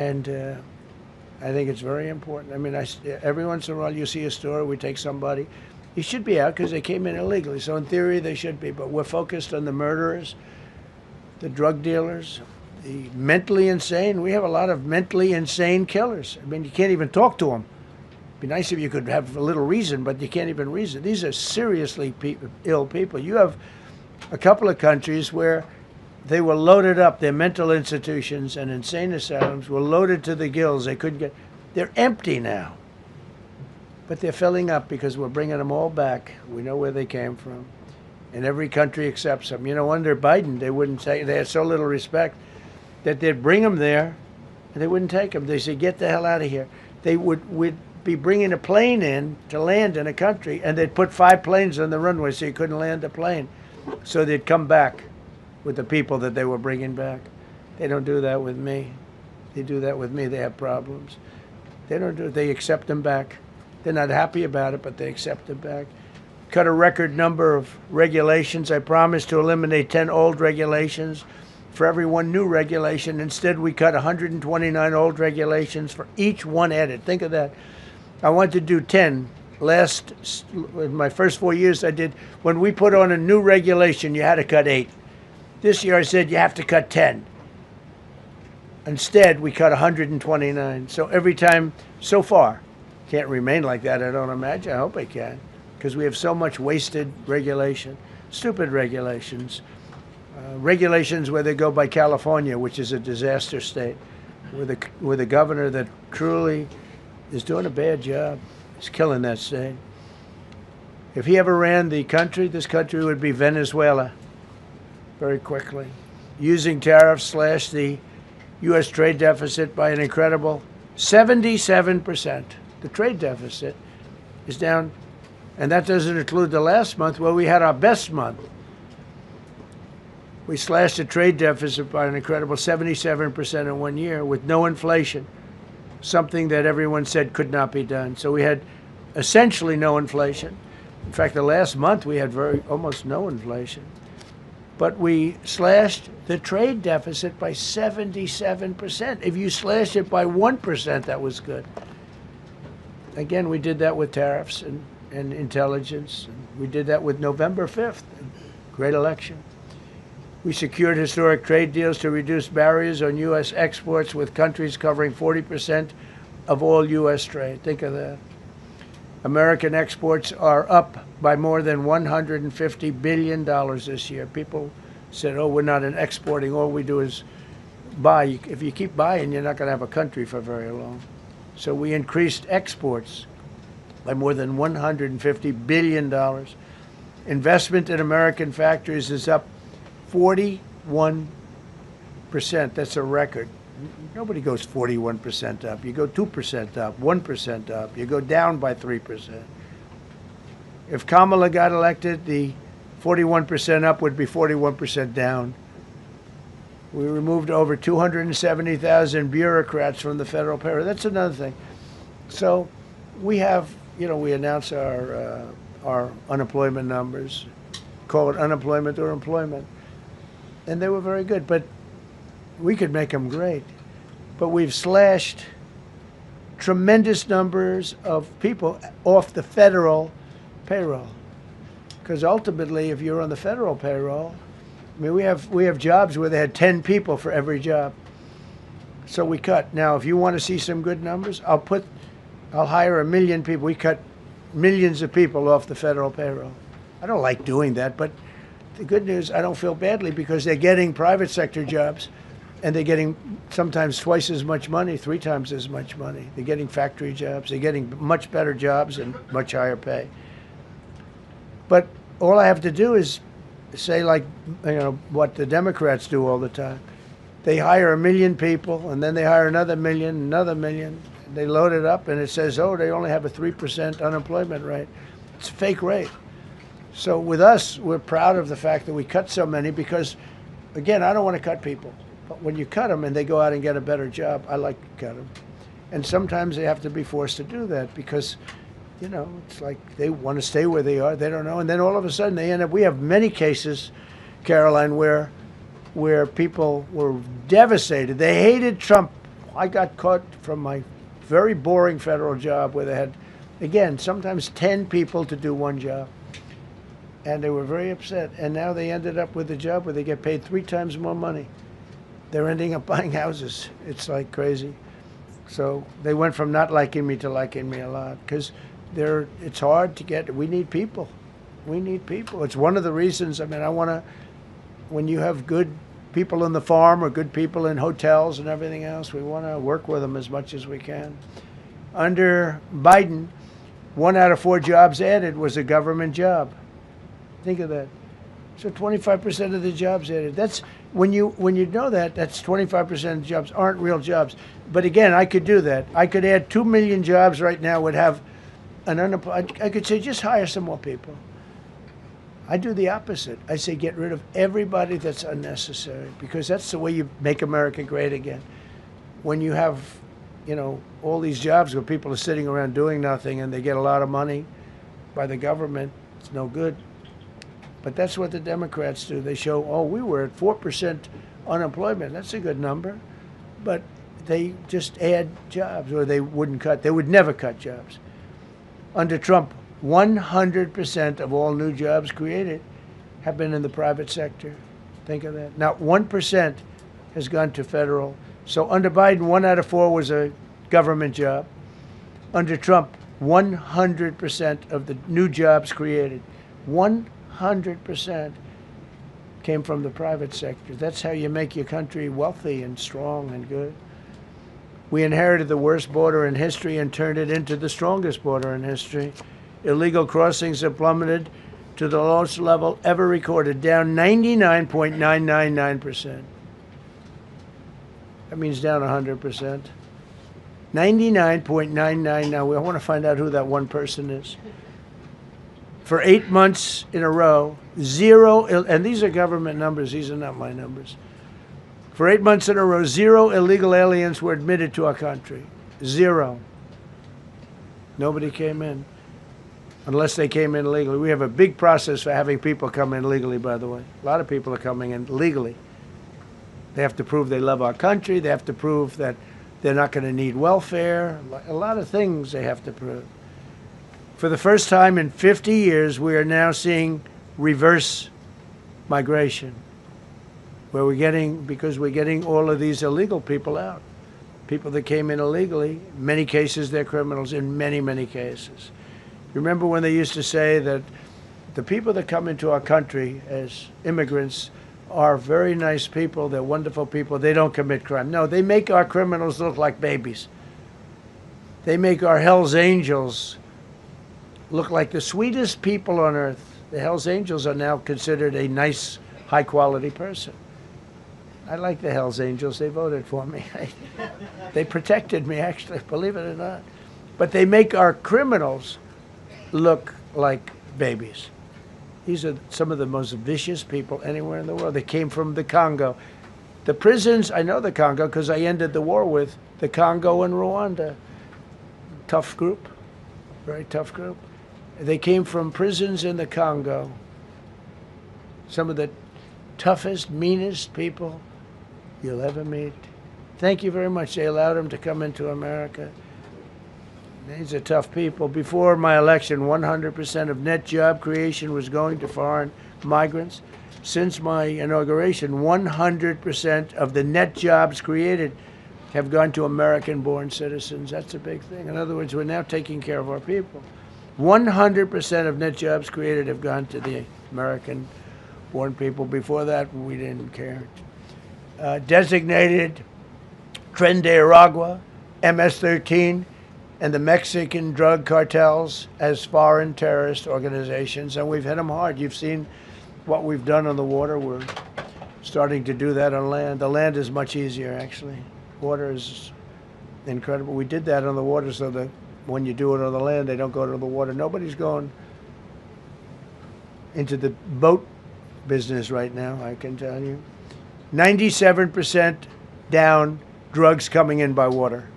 And I think it's very important. I mean, every once in a while you see a story, we take somebody. He should be out because they came in illegally. So in theory, they should be. But we're focused on the murderers, the drug dealers, the mentally insane. We have a lot of mentally insane killers. I mean, you can't even talk to them. It'd be nice if you could have a little reason, but you can't even reason. These are seriously ill people. You have a couple of countries where they were loaded up. Their mental institutions and insane asylums were loaded to the gills. They couldn't get. They're empty now. But they're filling up because we're bringing them all back. We know where they came from. And every country accepts them. You know, under Biden, they wouldn't take, they had so little respect that they'd bring them there and they wouldn't take them. They said, get the hell out of here. They would be bringing a plane in to land in a country, and they'd put 5 planes on the runway so you couldn't land a plane. So they'd come back with the people that they were bringing back. They don't do that with me. They do that with me, they have problems. They don't do it. They accept them back. They're not happy about it, but they accept them back. Cut a record number of regulations. I promised to eliminate 10 old regulations for every one new regulation. Instead, we cut 129 old regulations for each one added. Think of that. I wanted to do 10. In my first 4 years, I did. When we put on a new regulation, you had to cut 8. This year, I said you have to cut 10. Instead, we cut 129. So every time, so far, can't remain like that, I don't imagine. I hope it can, because we have so much wasted regulation, stupid regulations. Regulations where they go by California, which is a disaster state, with a governor that truly is doing a bad job. He's killing that state. If he ever ran the country, this country would be Venezuela very quickly. Using tariffs slash the U.S. trade deficit by an incredible 77%. The trade deficit is down, and that doesn't include the last month where we had our best month. We slashed the trade deficit by an incredible 77% in 1 year with no inflation, something that everyone said could not be done. So we had essentially no inflation. In fact, the last month we had almost no inflation. But we slashed the trade deficit by 77%. If you slashed it by 1%, that was good. Again, we did that with tariffs and intelligence. We did that with November 5th, great election. We secured historic trade deals to reduce barriers on U.S. exports with countries covering 40% of all U.S. trade. Think of that. American exports are up by more than $150 billion this year. People said, oh, we're not exporting. All we do is buy. If you keep buying, you're not going to have a country for very long. So we increased exports by more than $150 billion. Investment in American factories is up 41%. That's a record. Nobody goes 41% up. You go 2% up, 1% up. You go down by 3%. If Kamala got elected, the 41% up would be 41% down. We removed over 270,000 bureaucrats from the federal payroll. That's another thing. So we have, we announce our unemployment numbers, call it unemployment or employment. And they were very good, but we could make them great. But we've slashed tremendous numbers of people off the federal payroll. Because ultimately, if you're on the federal payroll, I mean, we have jobs where they had 10 people for every job. So we cut. Now, if you want to see some good numbers, I'll hire 1 million people. We cut millions of people off the federal payroll. I don't like doing that, but the good news, I don't feel badly because they're getting private sector jobs and they're getting sometimes twice as much money, 3 times as much money. They're getting factory jobs. They're getting much better jobs and much higher pay. But all I have to do is say, like, what the Democrats do all the time. They hire 1 million people, and then they hire another million. They load it up, and it says, oh, they only have a 3% unemployment rate. It's a fake rate. So with us, we're proud of the fact that we cut so many because, again, I don't want to cut people. But when you cut them and they go out and get a better job, I like to cut them. And sometimes they have to be forced to do that because, it's like they want to stay where they are. They don't know. And then all of a sudden they end up, we have many cases, Karoline, where people were devastated. They hated Trump. I got caught from my very boring federal job where they had, again, sometimes 10 people to do one job. And they were very upset. And now they ended up with a job where they get paid 3 times more money. They're ending up buying houses. It's like crazy. So they went from not liking me to liking me a lot because it's hard to get. We need people. We need people. It's one of the reasons. I mean, when you have good people in the farm or good people in hotels and everything else, we want to work with them as much as we can. Under Biden, 1 out of 4 jobs added was a government job. Think of that. So 25% of the jobs added. That's when you know that, that's 25% of jobs aren't real jobs. But again, I could do that. I could add 2 million jobs right now, would have an unemployed. I could say just hire some more people. I do the opposite. I say get rid of everybody that's unnecessary, because that's the way you make America great again. When you have, all these jobs where people are sitting around doing nothing and they get a lot of money by the government, it's no good. But that's what the Democrats do. They show, we were at 4% unemployment. That's a good number. But they just add jobs, or they wouldn't cut. They would never cut jobs. Under Trump, 100% of all new jobs created have been in the private sector. Think of that. Not 1% has gone to federal. So under Biden, 1 out of 4 was a government job. Under Trump, 100% of the new jobs created, 100% came from the private sector. That's how you make your country wealthy and strong and good. We inherited the worst border in history and turned it into the strongest border in history. Illegal crossings have plummeted to the lowest level ever recorded, down 99.999%. That means down 100%. 99.99. Now, I want to find out who that one person is. For 8 months in a row, 0, and these are government numbers, these are not my numbers. For 8 months in a row, 0 illegal aliens were admitted to our country. 0. Nobody came in, unless they came in legally. We have a big process for having people come in legally, by the way. A lot of people are coming in legally. They have to prove they love our country. They have to prove that they're not going to need welfare. A lot of things they have to prove. For the first time in 50 years, we are now seeing reverse migration, where because we're getting all of these illegal people out. People that came in illegally, in many cases, they're criminals in many, many cases. Remember when they used to say that the people that come into our country as immigrants are very nice people, they're wonderful people, they don't commit crime. No, they make our criminals look like babies. They make our Hell's Angels look like the sweetest people on earth. The Hell's Angels are now considered a nice, high-quality person. I like the Hell's Angels. They voted for me. They protected me, actually, believe it or not. But they make our criminals look like babies. These are some of the most vicious people anywhere in the world. They came from the Congo. The prisons, I know the Congo because I ended the war with the Congo and Rwanda. Tough group, very tough group. They came from prisons in the Congo. Some of the toughest, meanest people you'll ever meet. Thank you very much. They allowed them to come into America. These are tough people. Before my election, 100% of net job creation was going to foreign migrants. Since my inauguration, 100% of the net jobs created have gone to American-born citizens. That's a big thing. In other words, we're now taking care of our people. 100% of net jobs created have gone to the American-born people. Before that, we didn't care. Designated Tren de Aragua, MS-13, and the Mexican drug cartels as foreign terrorist organizations, and we've hit them hard. You've seen what we've done on the water. We're starting to do that on land. The land is much easier, actually. Water is incredible. We did that on the water so that when you do it on the land, they don't go to the water. Nobody's going into the boat business right now, I can tell you. 97% down drugs coming in by water.